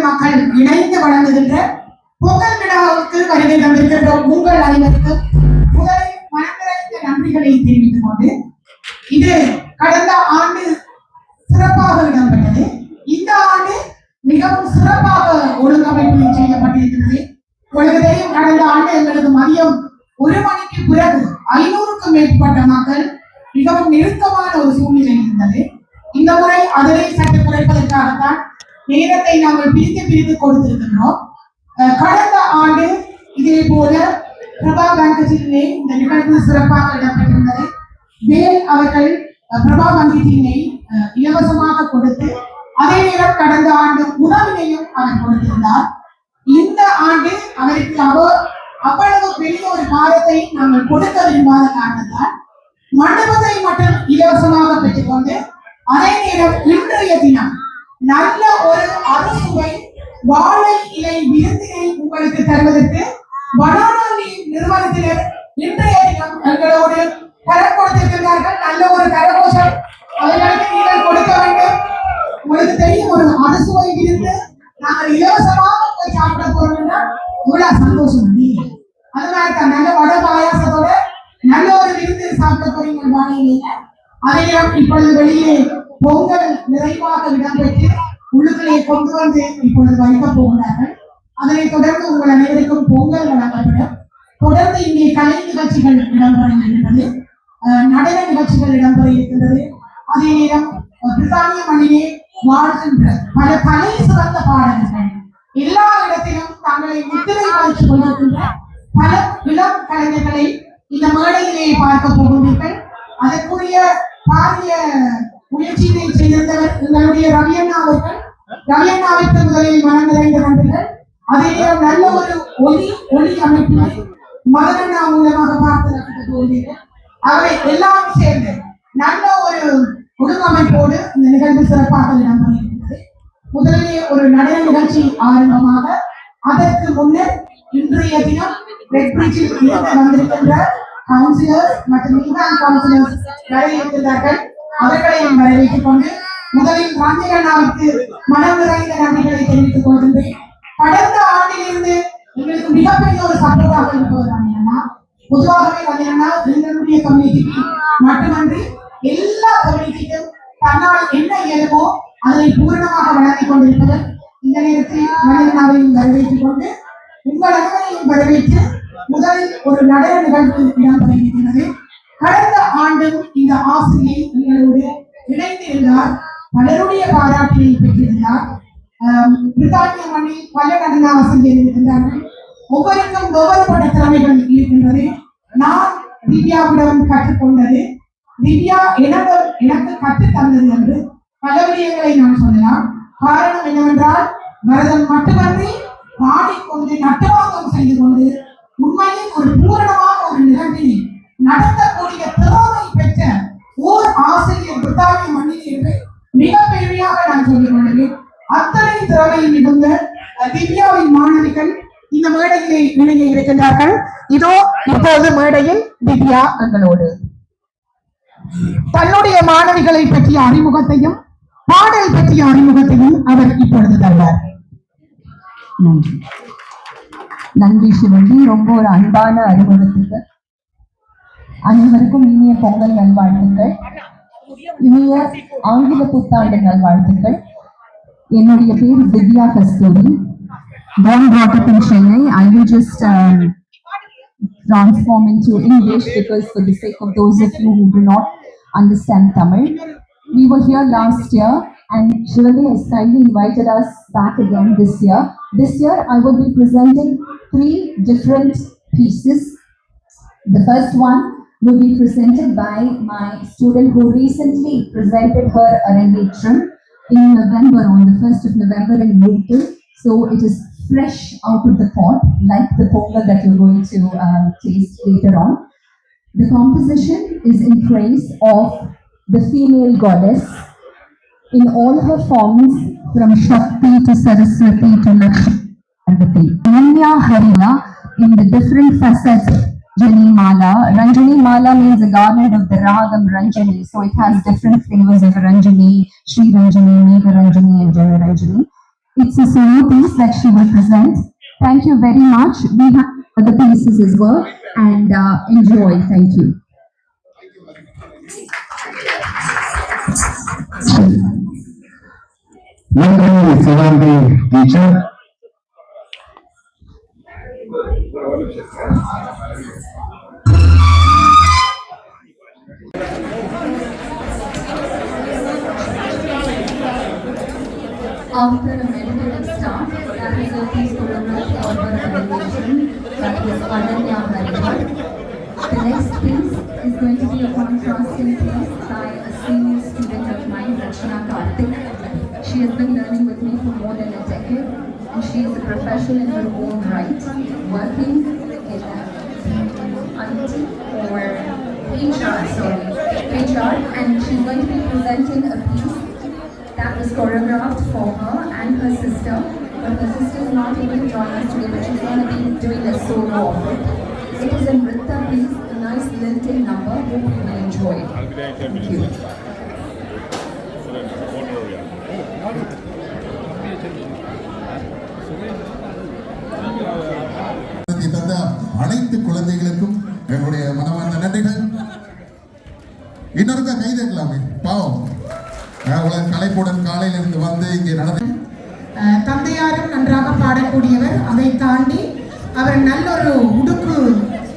மக்கள் இணைந்து வழங்குகின்ற பொங்கல் விழாவுக்கு வருகை தந்திருக்கின்ற உங்கள் அனைவருக்கு முதலில் மனநிறைந்த நன்றிகளை தெரிவித்துக் கொண்டு இது கடந்த ஆண்டு சிறப்பாக இடம்பெற்றது. இந்த ஆண்டு மிகவும் சிறப்பாக ஒழுங்கமைப்பு செய்யப்பட்டிருக்கிறது. உங்களுக்கு தெரியும், கடந்த ஆண்டு எங்களது மதியம் 1 மணிக்கு பிறகு 500க்கும் மேற்பட்ட மக்கள் மிகவும் நெருக்கமான ஒரு சூழ்நிலை இருந்தது. இந்த முறை அதனை சற்று குறைப்பதற்காகத்தான் நேரத்தை நாங்கள் பிரித்து கொடுத்திருக்கின்றோம். கடந்த ஆண்டு இதே போல பிரபா வங்கியிலே இந்த நிகழ்வு சிறப்பாக இடம்பெற்றிருந்தது. வேல் அவர்கள் பிரபா வங்கியினை இலவசமாக கொடுத்து அதே நேரம் கடந்த ஆண்டு உணவினையும் அவர் கொடுத்திருந்தார். இந்த ஆண்டு அவருக்கு அவ்வளவு பெரிய ஒரு பாரத்தை நாங்கள் கொடுக்க விரும்பாத காரணத்தால் மண்டபத்தை மட்டும் இலவசமாக பெற்றுக்கொண்டு அதே நேரம் இன்றைய தினம் நல்ல ஒரு அறுசுவை வாழை இலை விருந்தினை உங்களுக்கு தருவதற்கு வனானாலி நிறுவனத்தினர் இன்றைய தினம் எங்களோடு கரம் கொடுத்திருக்கிறார்கள். நல்ல ஒரு கரகோஷம் அவர்களுக்கு நீங்கள் கொடுக்க வேண்டும். உங்களுக்கு தெரியும், ஒரு அறுசுவை விருந்து நாங்கள் இலவசமாக போய் சாப்பிட போறோம்னா இவ்வளவு சந்தோஷம் இல்லையே. அதனால தான் நல்ல வட பாயாசத்தோட நல்ல ஒரு விருந்து சாப்பிட போறீங்க வாழையில. அதே இப்பொழுது வெளியே பொங்கல் நிறைவாக இடம்பெற்று உள்ளுக்களை கொண்டு வந்து இப்பொழுது வைக்க போகிறார்கள். அதனைத் தொடர்ந்து உங்கள் அனைவருக்கும் பொங்கல் வழங்கப்படும். தொடர்ந்து இங்கே கலை நிகழ்ச்சிகள் இடம்பெற இருக்கின்றது, நடன நிகழ்ச்சிகள் இடம்பெற இருக்கின்றது. அதே நேரம் பிரித்தானிய மண்ணிலே வாழ்கின்ற பல கலை சிறந்த பாடல்கள் எல்லா இடத்திலும் தங்களை முத்திரை வைத்துக் கொண்டிருக்கின்ற பல இளம் கலைஞர்களை இந்த மேடையிலே பார்க்க போகிறீர்கள். அதற்குரிய பாரிய முயற்சியை செய்திருந்தவர் எங்களுடைய ரவியண்ணா அவர்கள். ரவியண்ணாவிற்கு முதலில் மனம் நிறைந்த நன்றிகள். அதே நேரம் நல்ல ஒரு ஒளி அமைப்பினை மதனண்ணா மூலமாக பார்த்து போகிறீர்கள். அவை எல்லாம் சேர்ந்து நல்ல ஒரு ஒழுங்கமைப்போடு இந்த நிகழ்வு சிறப்பாக இடம்பெறுகிறது. முதலிலே ஒரு நடன நிகழ்ச்சி ஆரம்பமாக, அதற்கு முன்னர் இன்றைய தினம் ரெட் பிரிட்ஜில் இருந்து வந்திருக்கின்ற கவுன்சிலர் மற்றும் நியூஹாம் கவுன்சிலர்ஸ் வரவேற்கிறார்கள். அவர்களையும் வரவேற்றுக் கொண்டு முதலில் ராஜகண்ணாவுக்கு மனம் நிறைந்த நன்றிகளை தெரிவித்துக் கொள்கின்றேன். கடந்த ஆண்டிலிருந்து எங்களுக்கு மிகப்பெரிய ஒரு சப்போர்ட்டாக இருப்பவர் ராஜகண்ணா. பொதுவாகவே ராஜகண்ணா எங்களுடைய கம்யூனிட்டிக்கு மட்டுமன்றி எல்லா கம்யூனிட்டிக்கும் தன்னால் என்ன இயலுமோ அதை பூரணமாக வழங்கிக் கொண்டிருப்பவர். இந்த நேரத்தில் ராஜகண்ணாவையும் வரவேற்றுக் கொண்டு உங்கள் அனைவரையும் வரவேற்று முதலில் ஒரு நடன நிகழ்வு இடம்பெற இருக்கிறது. கடந்த ஆண்டும் இந்த ஆசிரியை எங்களோடு இணைந்திருந்தார், பலருடைய பாராட்டினை பெற்றிருந்தார். பிரித்தானிய மண்ணில் பல நடன ஆசிரியர் இருக்கின்றார்கள். ஒவ்வொருக்கும் ஒவ்வொருபட்ட திறமைகள் இருக்கின்றது. நான் திவ்யாவிடம் கற்றுக்கொண்டது, திவ்யா எனக்கு கற்றுத் தந்தது என்று பல விடயங்களை நான் சொல்லலாம். காரணம் என்னவென்றால், பரதம் மட்டுமன்றி பாடிக்கொண்டு நட்டுவாக்கம் செய்து கொண்டு உண்மையில் ஒரு பூரணமான ஒரு நிகழ்வினை நடத்தக்கூடிய திறமை பெற்ற ஓர் ஆசிரியர் பிரித்தானிய மண்ணில் என்று மிக பெருமையாக நான் சொல்லிக் கொள்கிறேன். அத்தனை திறமை மிகுந்த திவ்யாவின் மாணவிகள் இந்த மேடையிலே இணைய இருக்கின்றார்கள். இதோ இப்போது மேடையில் திவ்யா எங்களோடு தன்னுடைய மாணவிகளை பற்றிய அறிமுகத்தையும் பாடல் பற்றிய அறிமுகத்தையும் அவர் இப்பொழுது தருவார். நன்றி சிவந்தி. ரொம்ப ஒரு அன்பான அறிமுகத்துக்கு அனைவருக்கும் இனிய பொங்கல் நல்வாழ்த்துக்கள், இனிய ஆங்கில புத்தாண்டு நல்வாழ்த்துக்கள். என்னுடைய பேர் திவ்யா கஸ்தூரி. Born brought up in Chennai. I will just transform into English because for the sake of those of you who do not understand Tamil. We were here last year and Shivali has kindly invited us back again this year. This year I will be presenting 3 different pieces. The first one will be presented by my student who recently presented her Arangetram in November, on the 1st of November in Moodle. So it is fresh out of the pot, like the pongal that you're going to taste later on. The composition is in praise of the female goddess in all her forms, from Shakti to Saraswati to Lakshmi, Nanya Harila in the different facets. Ranjani Mala. Ranjani Mala means a garland of the Ragam Ranjani. So it has different flavors of Ranjani, Sri Ranjani, Megha Ranjani and Jana Ranjani. It's a solo piece that she will present. Thank you very much. We have other pieces as well and enjoy. Thank you. Welcome, Sivanti teacher. After a meditative start, that is a piece choreographed for her animation, that is Ananya Haridwar. The next piece is going to be a contrasting piece by a senior student of mine, Rachna Karthik. She has been learning with me for more than a decade, and she is a professional in her own right, working in IT or HR, and she's going to be presenting a piece that was choreographed for her and her sister. But her sister is not able to join us today, but she's going to be doing a solo of it. It is a Nritta piece, a nice lilting number. Hope you will enjoy it. Thank you. தந்த அனைத்து குழந்தைகளுக்கும் எங்களுடைய மனமார்ந்த நன்றிகள். இன்னொருக்கா கை தட்டலாமே, பாவம் கலைப்புடன் காலையில் இருந்து வந்து இங்கே நடந்து தந்தையாரும் நன்றாக பாடக்கூடியவர். அதை தாண்டி அவர் நல்ல ஒரு உடுக்கு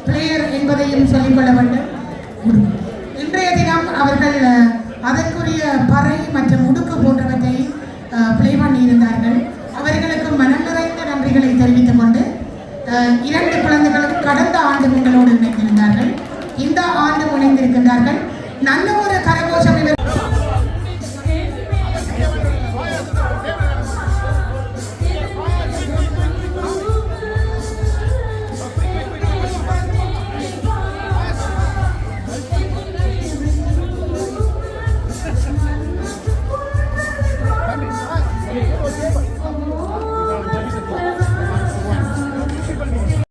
பிளேயர் என்பதையும் சொல்லிக்கொள்ள வேண்டும். இன்றைய தினம் அவர்கள் அதற்குரிய பறை மற்றும் உடுக்கு போன்றவற்றை பிளே பண்ணியிருந்தார்கள். அவர்களுக்கு மனம் நிறைந்த நன்றிகளை தெரிவித்துக் கொண்டு 2 குழந்தைகளும் கடந்த ஆண்டு உங்களோடு இணைந்திருந்தார்கள். இந்த ஆண்டு இணைந்திருக்கின்றார்கள். நல்ல ஒரு கரகோஷம்